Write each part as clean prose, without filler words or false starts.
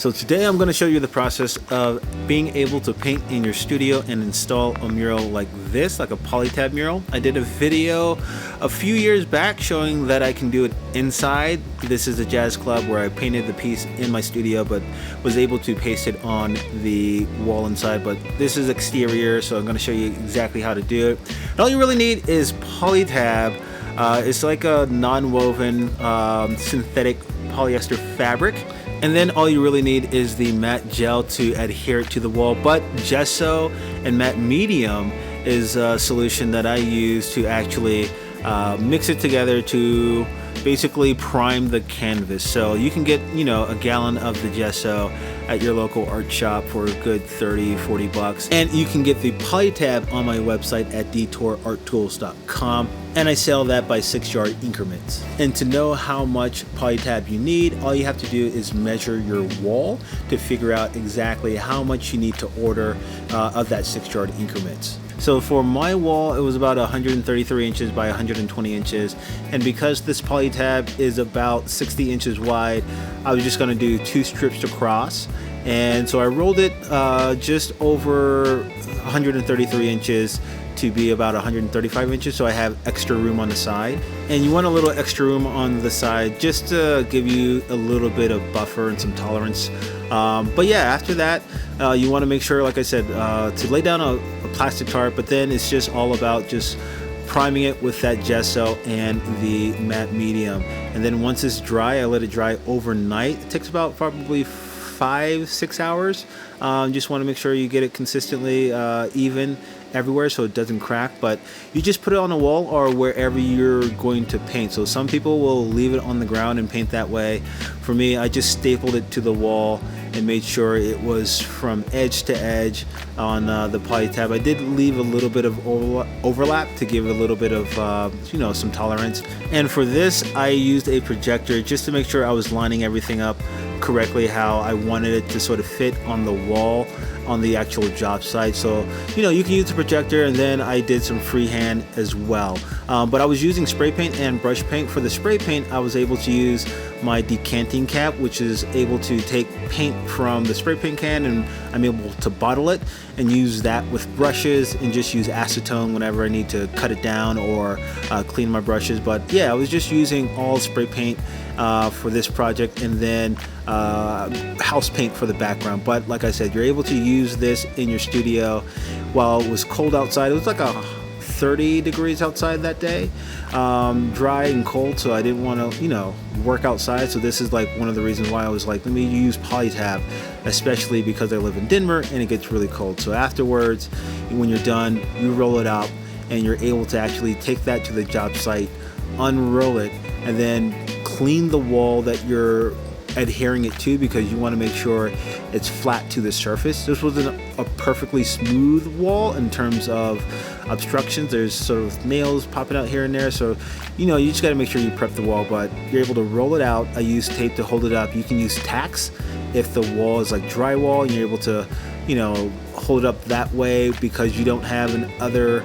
So today I'm going to show you the process of being able to paint in your studio and install a mural like this, like a Polytab mural. I did a video a few years back showing that I can do it inside. This is a jazz club where I painted the piece in my studio but was able to paste it on the wall inside, but this is exterior, so I'm going to show you exactly how to do it. And all you really need is Polytab. It's like a non-woven synthetic polyester fabric. And then all you really need is the matte gel to adhere it to the wall. But gesso and matte medium is a solution that I use to actually mix it together to basically prime the canvas. So you can get, a gallon of the gesso at your local art shop for a good 30-40 bucks. And you can get the Polytab on my website at detourarttools.com. And I sell that by 6-yard increments. And to know how much Polytab you need, all you have to do is measure your wall to figure out exactly how much you need to order of that 6-yard increments. So for my wall, it was about 133 inches by 120 inches. And because this Polytab is about 60 inches wide, I was just gonna do 2 strips across. And so I rolled it just over 133 inches to be about 135 inches, so I have extra room on the side. And you want a little extra room on the side just to give you a little bit of buffer and some tolerance. But yeah, after that, you want to make sure, like I said, to lay down a plastic tarp, but then it's just all about just priming it with that gesso and the matte medium. And then once it's dry, I let it dry overnight. It takes about probably 5-6 hours. Just want to make sure you get it consistently even everywhere so it doesn't crack, but you just put it on the wall or wherever you're going to paint. So some people will leave it on the ground and paint that way. For me, I just stapled it to the wall and made sure it was from edge to edge on the Polytab. I did leave a little bit of overlap to give a little bit of some tolerance. And for this, I used a projector just to make sure I was lining everything up correctly how I wanted it to sort of fit on the wall on the actual job site. So you can use the projector, and then I did some freehand as well, but I was using spray paint and brush paint. For the spray paint, I was able to use my decanting cap, which is able to take paint from the spray paint can, and I'm able to bottle it and use that with brushes and just use acetone whenever I need to cut it down or clean my brushes. But yeah, I was just using all spray paint for this project, and then house paint for the background. But like I said, you're able to use this in your studio while it was cold outside. It was like 30 degrees outside that day, dry and cold, so I didn't want to work outside. So this is like one of the reasons why I was like, let me use Polytab, especially because I live in Denver and it gets really cold. So afterwards, when you're done, you roll it out and you're able to actually take that to the job site, unroll it, and then clean the wall that you're adhering it to, because you want to make sure it's flat to the surface. This wasn't a perfectly smooth wall in terms of obstructions. There's sort of nails popping out here and there, so you just got to make sure you prep the wall, but you're able to roll it out. I use tape to hold it up. You can use tacks if the wall is like drywall and you're able to hold it up that way because you don't have an other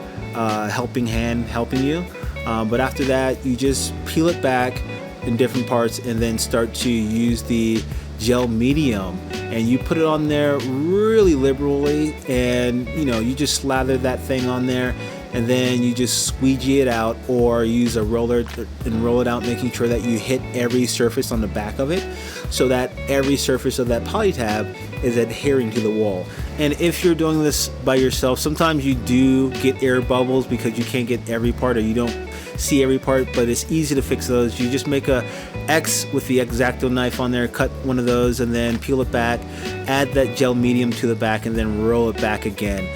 helping hand helping you. But after that, you just peel it back in different parts and then start to use the gel medium, and you put it on there really liberally, and you just slather that thing on there, and then you just squeegee it out or use a roller and roll it out, making sure that you hit every surface on the back of it so that every surface of that Polytab is adhering to the wall. And if you're doing this by yourself, sometimes you do get air bubbles because you can't get every part, or you don't see every part, but it's easy to fix those. You just make a X with the X-Acto knife on there, cut one of those, and then peel it back, add that gel medium to the back, and then roll it back again,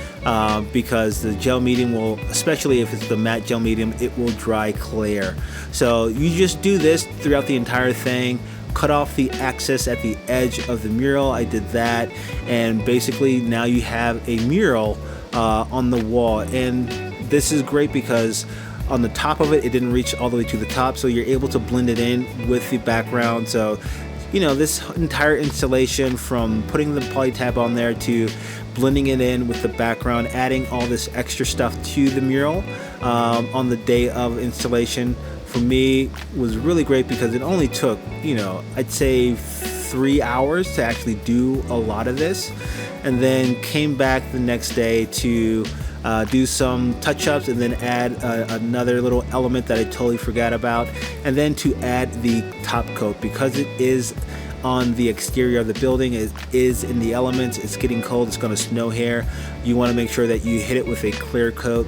because the gel medium will, especially if it's the matte gel medium, it will dry clear. So you just do this throughout the entire thing. Cut off the excess at the edge of the mural. I did that, and basically now you have a mural on the wall. And this is great because on the top of it, it didn't reach all the way to the top, so you're able to blend it in with the background. So this entire installation, from putting the Polytab on there to blending it in with the background, adding all this extra stuff to the mural on the day of installation, for me was really great because it only took, I'd say 3 hours to actually do a lot of this, and then came back the next day to do some touch-ups and then add another little element that I totally forgot about, and then to add the top coat because it is on the exterior of the building. It is in the elements, it's getting cold, it's going to snow here. You want to make sure that you hit it with a clear coat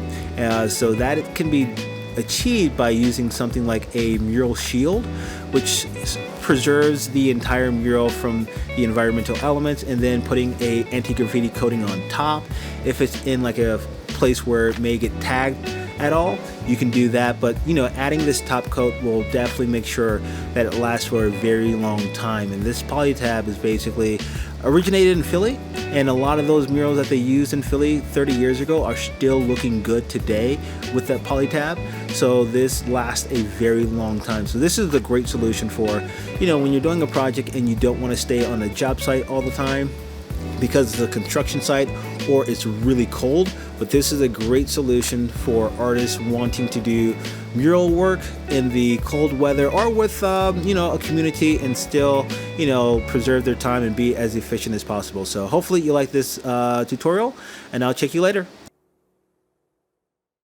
so that it can be achieved by using something like a mural shield, which preserves the entire mural from the environmental elements, and then putting a anti-graffiti coating on top. If it's in like a place where it may get tagged at all, you can do that, but you know, adding this top coat will definitely make sure that it lasts for a very long time. And this Polytab is basically originated in Philly, and a lot of those murals that they used in Philly 30 years ago are still looking good today with that Polytab, so this lasts a very long time. So this is the great solution for, you know, when you're doing a project and you don't want to stay on a job site all the time because it's a construction site or it's really cold, but this is a great solution for artists wanting to do mural work in the cold weather or with you know, a community, and still, you know, preserve their time and be as efficient as possible. So hopefully you like this tutorial, and I'll check you later.